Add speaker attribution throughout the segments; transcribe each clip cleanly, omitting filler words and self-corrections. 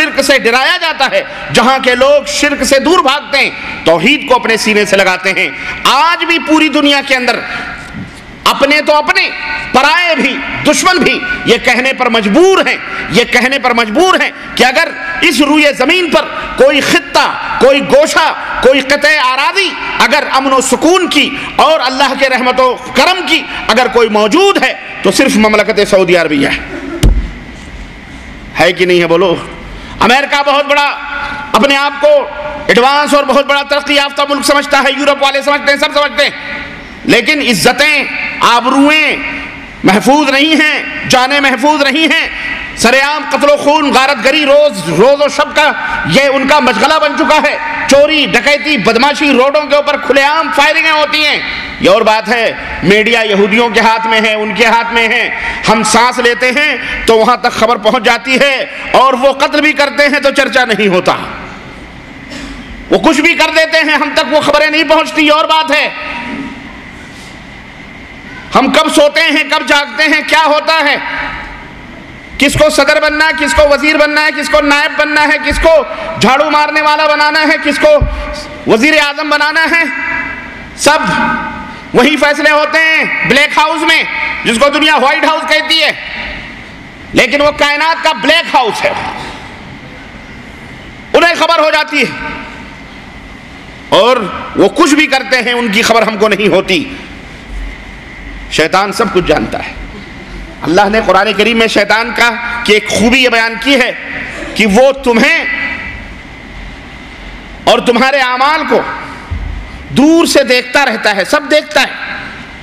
Speaker 1: شرک سے ڈرایا جاتا ہے، جہاں کے لوگ شرک سے دور بھاگتے ہیں، توحید کو اپنے سینے سے لگاتے ہیں۔ آج بھی پوری دنیا کے اندر اپنے تو اپنے، پرائے بھی، دشمن بھی یہ کہنے پر مجبور ہیں کہ اگر اس روئے زمین پر کوئی خطہ، کوئی گوشہ، کوئی قطع اراضی اگر امن و سکون کی اور اللہ کے رحمت و کرم کی اگر کوئی موجود ہے تو صرف مملکت سعودی عربیہ ہے کہ نہیں ہے؟ بولو۔ امریکہ بہت بڑا اپنے آپ کو ایڈوانس اور بہت بڑا ترقی یافتہ ملک سمجھتا ہے، یورپ والے سمجھتے ہیں، سب سمجھتے ہیں، لیکن عزتیں، آبروئیں محفوظ نہیں ہیں، جانیں محفوظ نہیں ہیں۔ سر عام قتل و خون، غارت گری روز و شب کا یہ ان کا مشغلہ بن چکا ہے۔ چوری، ڈکیتی، بدماشی، روڈوں کے اوپر کھلے عام فائرنگیں ہوتی ہیں۔ یہ اور بات ہے، میڈیا یہودیوں کے ہاتھ میں ہے، ان کے ہاتھ میں ہے۔ ہم سانس لیتے ہیں تو وہاں تک خبر پہنچ جاتی ہے، اور وہ قتل بھی کرتے ہیں تو چرچا نہیں ہوتا۔ وہ کچھ بھی کر دیتے ہیں، ہم تک وہ خبریں نہیں پہنچتی۔ یہ اور بات ہے، ہم کب سوتے ہیں، کب جاگتے ہیں، کیا ہوتا ہے، کس کو صدر بننا ہے، کس کو وزیر بننا ہے، کس کو نائب بننا ہے، کس کو جھاڑو مارنے والا بنانا ہے، کس کو وزیر اعظم بنانا ہے، سب وہی فیصلے ہوتے ہیں بلیک ہاؤس میں، جس کو دنیا وائٹ ہاؤس کہتی ہے، لیکن وہ کائنات کا بلیک ہاؤس ہے۔ انہیں خبر ہو جاتی ہے اور وہ کچھ بھی کرتے ہیں، ان کی خبر ہم کو نہیں ہوتی۔ شیطان سب کچھ جانتا ہے۔ اللہ نے قرآن کریم میں شیطان کی ایک خوبی یہ بیان کی ہے کہ وہ تمہیں اور تمہارے اعمال کو دور سے دیکھتا رہتا ہے، سب دیکھتا ہے۔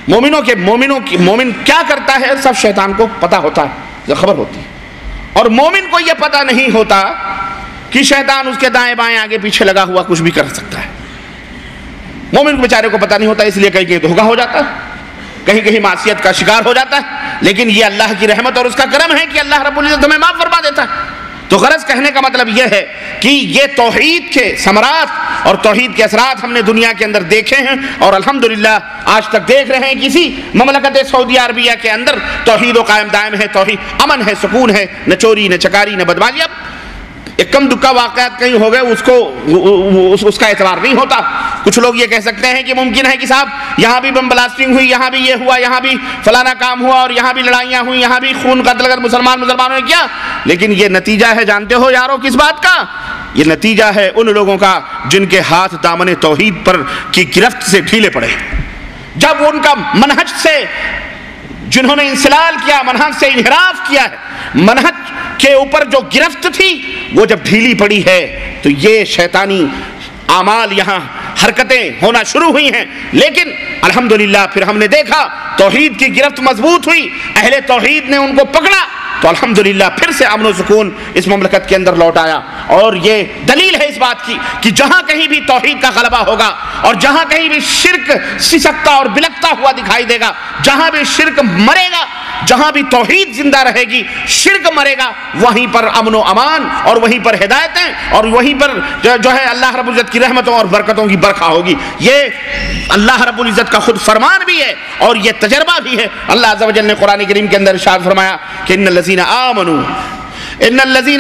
Speaker 1: مومن کیا کرتا ہے سب شیطان کو پتا ہوتا ہے، خبر ہوتی ہے، اور مومن کو یہ پتا نہیں ہوتا کہ شیطان اس کے دائیں بائیں آگے پیچھے لگا ہوا کچھ بھی کر سکتا ہے۔ مومن کو بیچارے کو پتا نہیں ہوتا، اس لیے کہیں کہیں دھوکا ہو جاتا ہے، کہیں کہیں معصیت کا شکار ہو جاتا ہے، لیکن یہ اللہ کی رحمت اور اس کا کرم ہے کہ اللہ رب العزت ہمیں معاف فرما دیتا ہے۔ تو غرض کہنے کا مطلب یہ ہے کہ یہ توحید کے ثمرات اور توحید کے اثرات ہم نے دنیا کے اندر دیکھے ہیں، اور الحمدللہ آج تک دیکھ رہے ہیں کسی مملکت سعودی عربیہ کے اندر توحید و قائم دائم ہے، توحید، امن ہے، سکون ہے، نہ چوری، نہ چکاری، نہ بدماشی۔ اب ایک کم دکا واقعات کہیں ہو گئے، اس کا اعتبار نہیں ہوتا۔ کچھ لوگ یہ کہہ سکتے ہیں کہ ممکن ہے کہ صاحب یہاں بھی بم بلاسٹنگ ہوئی، یہاں بھی یہ ہوا، یہاں بھی فلانا کام ہوا، اور یہاں بھی لڑائیاں ہوئی، یہاں بھی خون قتل کر مسلمانوں نے کیا، لیکن یہ نتیجہ ہے جانتے ہو یارو کس بات کا؟ یہ نتیجہ ہے ان لوگوں کا جن کے ہاتھ دامن توحید پر کی گرفت سے ڈھیلے پڑے۔ جب ان کا منہج سے جنہوں نے انسلال کیا، منہج سے انحراف کیا ہے، منہج کے اوپر جو گرفت تھی وہ جب ڈھیلی پڑی ہے تو یہ شیطانی اعمال یہاں حرکتیں ہونا شروع ہوئی ہیں۔ لیکن الحمدللہ پھر ہم نے دیکھا توحید کی گرفت مضبوط ہوئی، اہل توحید نے ان کو پکڑا تو الحمدللہ پھر سے امن و سکون اس مملکت کے اندر لوٹ آیا۔ اور یہ دلیل ہے اس بات کی کہ جہاں کہیں بھی توحید کا غلبہ ہوگا اور جہاں کہیں بھی شرک سسکتا اور بلکتا ہوا دکھائی دے گا، جہاں بھی شرک مرے گا، جہاں بھی توحید زندہ رہے گی، شرک مرے گا، وہیں پر امن و امان اور وہیں پر ہدایتیں اور وہیں پر جو ہے اللہ رب العزت کی رحمتوں اور برکتوں کی برکھا ہوگی۔ یہ اللہ رب العزت کا خود فرمان بھی ہے اور یہ تجربہ بھی ہے۔ اللہ عز و جل نے قرآن کریم کے اندر ارشاد فرمایا کہ ان الذین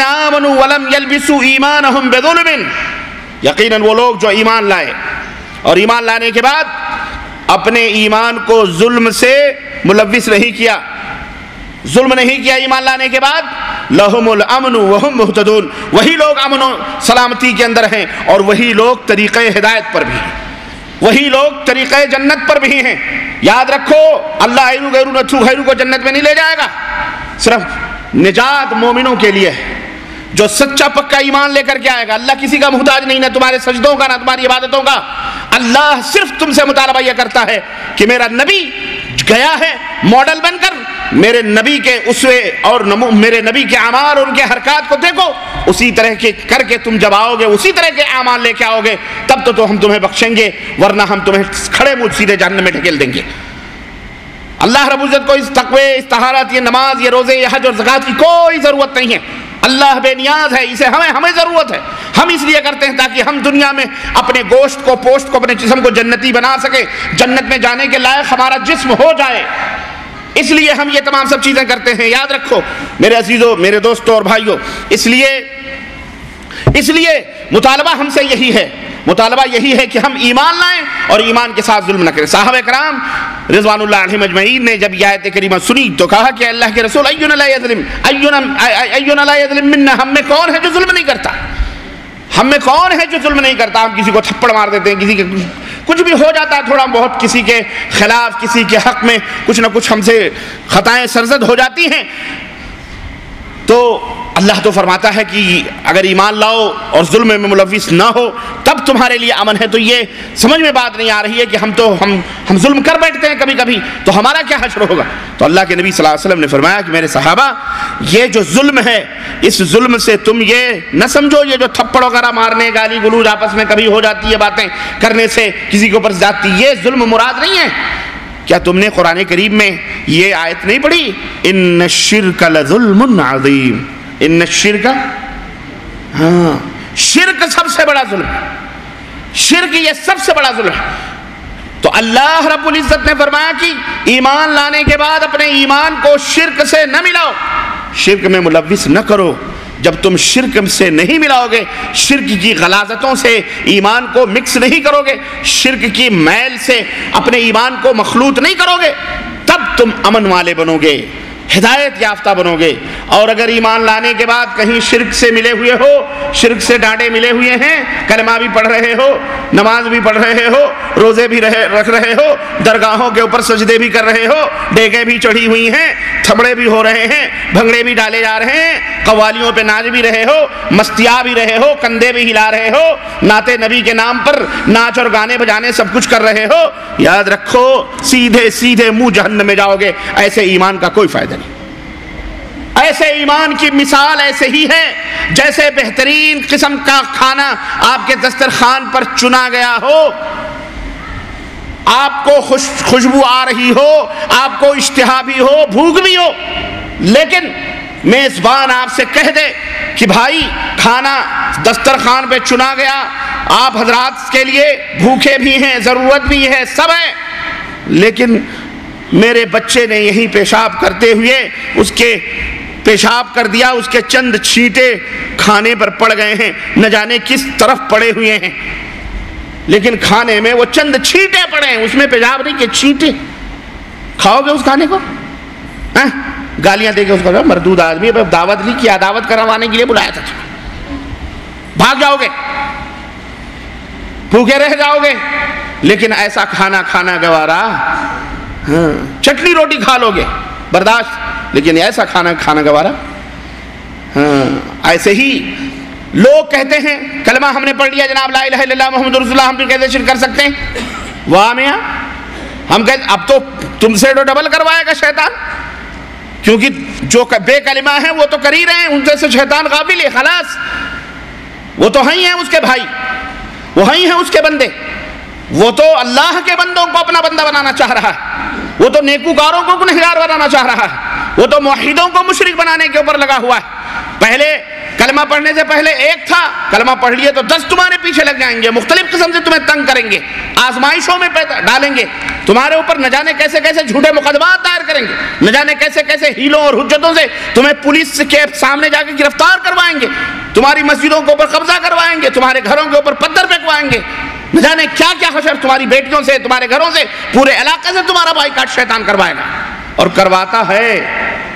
Speaker 1: آمنوا ولم یلبسوا ایمانہم بظلم، یقیناً وہ لوگ جو ایمان لائے اور ایمان لانے کے بعد اپنے ایمان کو ظلم سے ملوث نہیں کیا، ظلم نہیں کیا ایمان لانے کے بعد، لہم الامن وہم مہتدون، وہی لوگ امن و سلامتی کے اندر ہیں اور وہی لوگ طریقہ ہدایت پر بھی ہیں، وہی لوگ طریقہ جنت پر بھی ہیں۔ یاد رکھو اللہ غیرو کو جنت میں نہیں لے جائے گا، صرف نجات مومنوں کے لیے ہے جو سچا پکا ایمان لے کر کے آئے گا۔ اللہ کسی کا محتاج نہیں، نہ تمہارے سجدوں کا، نہ تمہاری عبادتوں کا۔ اللہ صرف تم سے مطالبہ یہ کرتا ہے کہ میرا نبی گیا ہے ماڈل بن کر، میرے نبی کے اسوے اور میرے نبی کے اعمال اور ان کے حرکات کو دیکھو، اسی طرح کے کر کے تم جب آؤ گے، اسی طرح کے اعمال لے کے آؤ گے، تب تو ہم تمہیں بخشیں گے، ورنہ ہم تمہیں کھڑے منہ سیدھے جہنم میں ڈھکیل دیں گے۔ اللہ رب العزت کو اس تقوی، اس طہارت، یہ نماز، یہ روزے، یہ حج اور زکوٰۃ کی کوئی ضرورت نہیں ہے۔ اللہ بے نیاز ہے، اسے ہمیں ضرورت ہے۔ ہم اس لیے کرتے ہیں تاکہ ہم دنیا میں اپنے گوشت کو، پوشت کو، اپنے جسم کو جنتی بنا سکے، جنت میں جانے کے لائق ہمارا جسم ہو جائے، اس لیے ہم یہ تمام سب چیزیں کرتے ہیں۔ یاد رکھو میرے عزیزوں، میرے دوستوں اور بھائیوں، اس لیے اس لیے مطالبہ ہم سے یہی ہے، مطالبہ یہی ہے کہ ہم ایمان لائیں اور ایمان کے ساتھ ظلم نہ کریں۔ صحابہ کرام رضوان اللہ علیہم اجمعین نے جب یہ آیت کریمہ سنی تو کہا کہ اللہ کے رسول اینا لا یظلم، اینا لا یظلم منا، ہم میں کون ہے جو ظلم نہیں کرتا، ہم میں کون ہے جو ظلم نہیں کرتا۔ ہم کسی کو تھپڑ مار دیتے ہیں، کسی کے کچھ بھی ہو جاتا ہے تھوڑا بہت، کسی کے خلاف کسی کے حق میں کچھ نہ کچھ ہم سے خطائیں سرزد ہو جاتی ہیں، تو اللہ تو فرماتا ہے کہ اگر ایمان لاؤ اور ظلم میں ملوث نہ ہو تب تمہارے لیے امن ہے۔ تو یہ سمجھ میں بات نہیں آ رہی ہے کہ ہم ظلم کر بیٹھتے ہیں کبھی کبھی، تو ہمارا کیا حشر ہوگا؟ تو اللہ کے نبی صلی اللہ علیہ وسلم نے فرمایا کہ میرے صحابہ، یہ جو ظلم ہے اس ظلم سے تم یہ نہ سمجھو یہ جو تھپڑ وغیرہ مارنے، گالی گلوچ آپس میں کبھی ہو جاتی ہے باتیں کرنے سے کسی کے اوپر زیادتی، یہ ظلم مراد نہیں ہے۔ کیا تم نے قرآن کریم میں یہ آیت نہیں پڑھی؟ ان الشرک لظلم عظیم، ان الشرک، ہاں شرک سب سے بڑا ظلم ہے، شرک یہ سب سے بڑا ظلم ہے۔ تو اللہ رب العزت نے فرمایا کہ ایمان لانے کے بعد اپنے ایمان کو شرک سے نہ ملاؤ، شرک میں ملوث نہ کرو۔ جب تم شرک سے نہیں ملاؤ گے، شرک کی غلاظتوں سے ایمان کو مکس نہیں کرو گے، شرک کی میل سے اپنے ایمان کو مخلوط نہیں کرو گے، تب تم امن والے بنو گے، ہدایت یافتہ بنو گے۔ اور اگر ایمان لانے کے بعد کہیں شرک سے ملے ہوئے ہو، شرک سے ڈانٹے ملے ہوئے ہیں، کلمہ بھی پڑھ رہے ہو، نماز بھی پڑھ رہے ہو، روزے بھی رکھ رہے ہو، درگاہوں کے اوپر سجدے بھی کر رہے ہو، ڈیگیں بھی چڑھی ہوئی ہیں، تھپڑے بھی ہو رہے ہیں، بھنگڑے بھی ڈالے جا رہے ہیں، قوالیوں پہ ناچ بھی رہے ہو، مستیا بھی رہے ہو، کندھے بھی ہلا رہے ہو، نعت نبی کے نام پر ناچ اور گانے بجانے سب کچھ کر رہے ہو، یاد رکھو سیدھے سیدھے منہ جہنم میں جاؤ گے۔ ایسے ایمان کا کوئی فائدہ نہیں۔ ایسے ایمان کی مثال ایسے ہی ہے جیسے بہترین قسم کا کھانا آپ کے دسترخوان پر چنا گیا ہو، آپ کو خوشبو آ رہی ہو، آپ کو اشتہا بھی ہو، بھوک بھی ہو، لیکن میزبان آپ سے کہہ دے کہ بھائی کھانا دسترخوان پہ چنا گیا، آپ حضرات کے لیے بھوکے بھی ہیں، ضرورت بھی ہے، سب ہے، لیکن میرے بچے نے یہی پیشاب کرتے ہوئے اس کے پیشاب کر دیا، اس کے چند چھینٹے کھانے پر پڑ گئے ہیں، نہ جانے کس طرف پڑے ہوئے ہیں، لیکن کھانے میں وہ چند چھینٹے پڑے ہیں، اس میں پیشاب نہیں کہ چھینٹے۔ کھاؤ گے اس کھانے کو؟ گالیاں دے کے اس کو، مردود آدمی، دعوت لی کیا، دعوت کروانے کے لیے بلایا تھا، بھاگ جاؤ گے، بھوکے رہ جاؤ گے۔ لیکن ایسا کھانا کھانا گوارا، چٹنی روٹی کھا لو گے برداشت، لیکن ایسا کھانا کھانا گوارا۔ ایسے ہی لوگ کہتے ہیں کلمہ ہم نے پڑھ لیا جناب لا الہ الا اللہ محمد رسول اللہ، ہم بھی کیسے شرک کر سکتے ہیں؟ واہ میاں، ہم کہتے اب تو تم سے ڈبل کروائے گا شیطان، کیونکہ جو بے کلمہ ہیں وہ تو کر ہی رہے ہیں، ان سے شیطان غافل ہے، خلاص وہ تو ہیں اس کے بھائی، وہ ہیں اس کے بندے، وہ تو اللہ کے بندوں کو اپنا بندہ بنانا چاہ رہا ہے، وہ تو نیکوکاروں کو گنہگار بنانا چاہ رہا ہے، وہ تو موحدوں کو مشرک بنانے کے اوپر لگا ہوا ہے۔ پہلے کلمہ پڑھنے سے پہلے ایک تھا، کلمہ پڑھ لیے تو 10 تمہارے پیچھے لگ جائیں گے، مختلف قسم سے تمہیں تنگ کریں گے، آزمائشوں میں ڈالیں گے، تمہارے اوپر نہ جانے کیسے کیسے جھوٹے مقدمات دائر کریں گے، نہ جانے کیسے کیسے ہیلوں اور حجتوں سے تمہیں پولیس کے سامنے جا کے گرفتار کروائیں گے، تمہاری مسجدوں کے اوپر قبضہ کروائیں گے، تمہارے گھروں کے اوپر پتھر پھینکوائیں گے، نہ جانے کیا کیا حشر تمہاری بیٹیوں سے، تمہارے گھروں سے، پورے علاقے سے تمہارا بائیکاٹ شیطان کروائے گا، اور کرواتا ہے،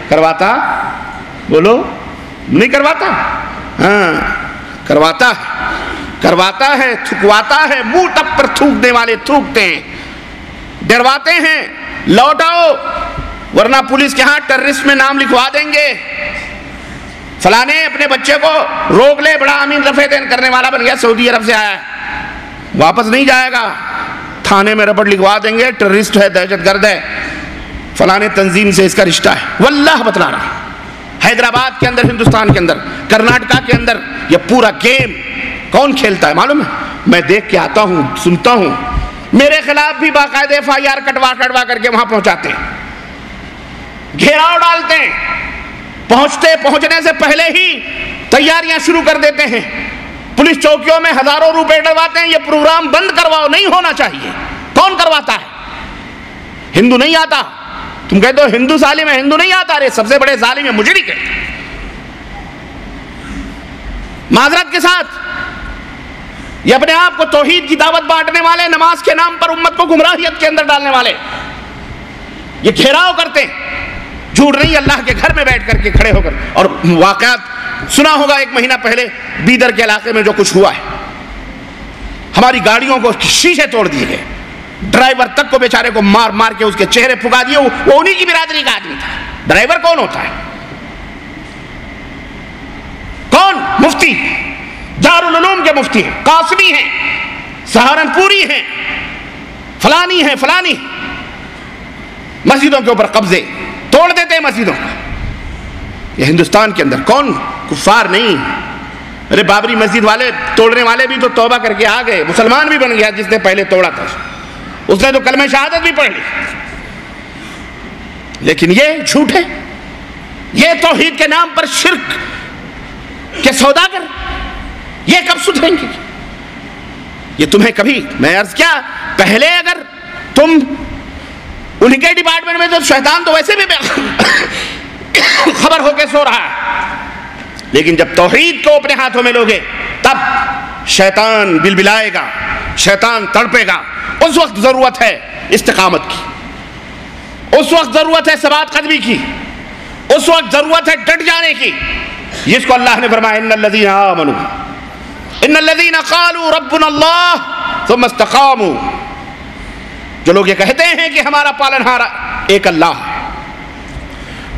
Speaker 1: کرواتا بولو نہیں کرواتا، ہاں کرواتا ہے، کرواتا ہے، تھکواتا ہے، منہ ٹپ پر تھوکنے والے تھوکتے ہیں، ڈرواتے ہیں لوٹ آؤ ورنہ پولیس کے ہاں ٹیررسٹ میں نام لکھوا دیں گے، فلانے اپنے بچے کو روک لے، بڑا امین رفع دین کرنے والا بن گیا، سعودی عرب سے آیا ہے، واپس نہیں جائے گا، تھانے میں رپورٹ لکھوا دیں گے، ٹیررسٹ ہے، دہشت گرد ہے، فلانے تنظیم سے اس کا رشتہ ہے، واللہ بتلا رہا۔ حیدرآباد کے اندر، ہندوستان کے اندر، کرناٹکا کے اندر یہ پورا گیم کون کھیلتا ہے معلوم ہے؟ میں دیکھ کے آتا ہوں، سنتا ہوں، میرے خلاف بھی باقاعدہ FIR کٹوا کر کے وہاں پہنچاتے ہیں، گھیراؤ ڈالتے ہیں، پہنچنے سے پہلے ہی تیاریاں شروع کر دیتے ہیں، پولیس چوکیوں میں ہزاروں روپے ڈلواتے ہیں، یہ پروگرام بند کرواؤ، نہیں ہونا چاہیے۔ کون کرواتا ہے؟ ہندو نہیں آتا، تم کہتے ہو ہندو ظالم ہے، ہندو نہیں آتا، رے سب سے بڑے ظالم ہے، مجرم ہے۔ معذرت کے ساتھ یہ اپنے آپ کو توحید کی دعوت بانٹنے والے، نماز کے نام پر امت کو گمراہیت کے اندر ڈالنے والے، یہ گھیراؤ کرتے ہیں، جھوٹ نہیں، اللہ کے گھر میں بیٹھ کر کے کھڑے ہو کر. اور واقعات سنا ہوگا 1 مہینہ پہلے بیدر کے علاقے میں جو کچھ ہوا ہے، ہماری گاڑیوں کو شیشے توڑ دیے گئے، ڈرائیور تک کو بیچارے کو مار مار کے اس کے چہرے پھگا دیے. وہ انہی کی برادری کا آدمی تھا. ڈرائیور کون ہوتا ہے؟ کون؟ مفتی، دارالعلوم کے مفتی ہیں، قاسمی ہیں، سہارنپوری ہیں، فلانی ہیں، فلانی. مسجدوں کے اوپر قبضے، توڑ دیتے ہیں مسجدوں کو. یہ ہندوستان کے اندر کون؟ کفار نہیں. ارے بابری مسجد والے توڑنے والے بھی تو توبہ کر کے آ گئے، مسلمان بھی بن گیا جس نے پہلے توڑا تھا، اس نے تو کلمہ شہادت بھی پڑھ لی. لیکن یہ جھوٹ ہے، یہ توحید کے نام پر شرک کے سوداگر، یہ کب سدھریں گے؟ یہ تمہیں کبھی، میں عرض کیا پہلے، اگر تم انہی کے ڈپارٹمنٹ میں، تو شیطان تو ویسے بھی خبر ہو کے سو رہا ہے، لیکن جب توحید کو اپنے ہاتھوں میں لوگے تب شیطان بلبلائے گا، شیطان تڑپے گا. اس وقت ضرورت ہے استقامت کی، اس وقت ضرورت ہے ثبات قدمی کی، اس وقت ضرورت ہے ڈٹ جانے کی، جس کو اللہ نے فرمایا ان الذین آمنوا ان الذین قالوا ربنا اللہ ثم استقاموا. جو لوگ یہ کہتے ہیں کہ ہمارا پالنہار ایک اللہ ہے،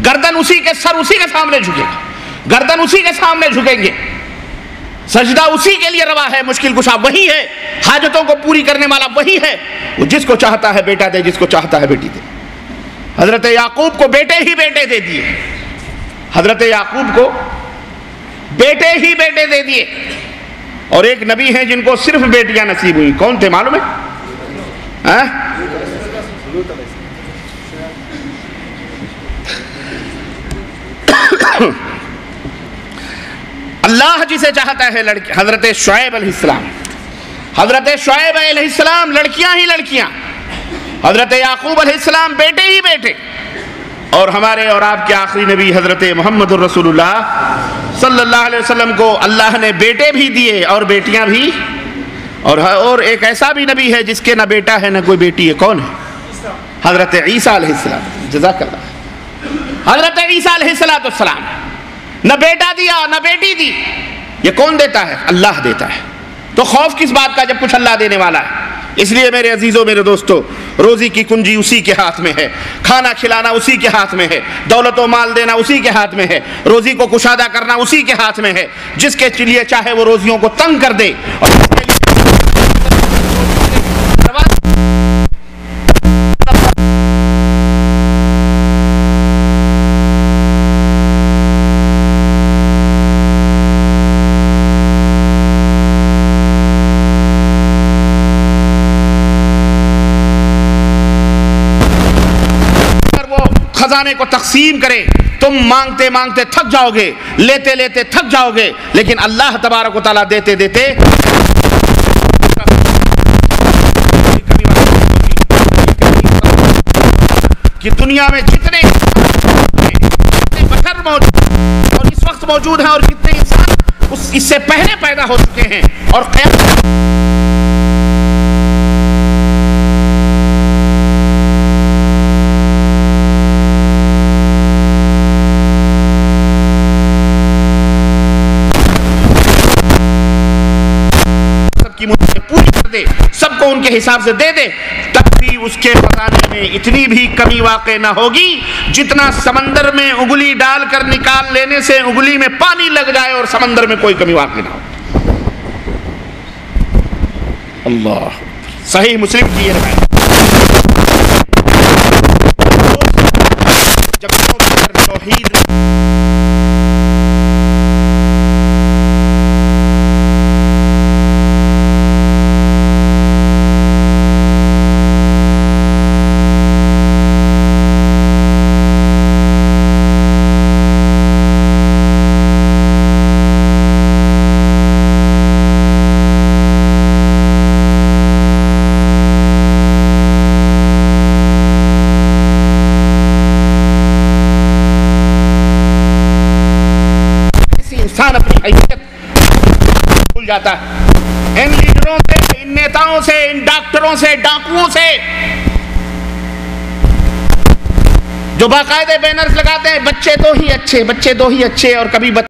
Speaker 1: گردن اسی کے، سر اسی کے سامنے جھکے گا، گردن اسی کے سامنے جھکیں گے، سجدہ اسی کے لیے روا ہے، مشکل کشا وہی ہے، حاجتوں کو پوری کرنے والا وہی ہے. وہ جس کو چاہتا ہے بیٹا دے، جس کو چاہتا ہے بیٹی دے. حضرت یعقوب کو بیٹے ہی بیٹے دے دیے، حضرت یعقوب کو بیٹے ہی بیٹے دے دیے. اور ایک نبی ہیں جن کو صرف بیٹیاں نصیب ہوئی، کون تھے معلوم ہے؟ اللہ جسے چاہتا ہے لڑکی. حضرت شعیب علیہ السلام، حضرت شعیب علیہ السلام لڑکیاں ہی لڑکیاں، حضرت یعقوب علیہ السلام بیٹے ہی بیٹے. اور ہمارے اور آپ کے آخری نبی حضرت محمد الرسول اللہ صلی اللہ علیہ وسلم کو اللہ نے بیٹے بھی دیے اور بیٹیاں بھی. اور ایک ایسا بھی نبی ہے جس کے نہ بیٹا ہے نہ کوئی بیٹی ہے. کون ہے؟ حضرت عیسیٰ علیہ السلام. جزاک اللہ. حضرت عیسیٰ علیہ السلام نہ بیٹا دیا نہ بیٹی دی. یہ کون دیتا ہے؟ اللہ دیتا ہے. تو خوف کس بات کا جب کچھ اللہ دینے والا ہے؟ اس لیے میرے عزیزوں، میرے دوستو، روزی کی کنجی اسی کے ہاتھ میں ہے، کھانا کھلانا اسی کے ہاتھ میں ہے، دولت و مال دینا اسی کے ہاتھ میں ہے، روزی کو کشادہ کرنا اسی کے ہاتھ میں ہے. جس کے لیے چاہے وہ روزیوں کو تنگ کر دے، اور جس کے لیے خزانے کو تقسیم کرے. تم مانگتے مانگتے تھک جاؤ گے، لیتے لیتے تھک جاؤ گے، لیکن اللہ تبارک و تعالیٰ دیتے دیتے کہ دنیا میں جتنے بشر موجود اور اس وقت موجود ہیں اور کتنے انسان اس سے پہلے پیدا ہو چکے ہیں، اور قیامت پوری کر دے، سب کو ان کے حساب سے دے دے، تب بھی اس کے خزانے میں اتنی بھی کمی واقع نہ ہوگی جتنا سمندر میں انگلی ڈال کر نکال لینے سے انگلی میں پانی لگ جائے اور سمندر میں کوئی کمی واقع نہ ہو. اللہ. صحیح مسلم کی یہ روایت. جب توحید بھول جاتا ہے. ان لیڈروں سے، ان نیتاؤں سے، ان ڈاکٹروں سے، ڈاکوؤں سے جو باقاعدہ بینرز لگاتے ہیں بچے دو ہی اچھے، بچے دو ہی اچھے، اور کبھی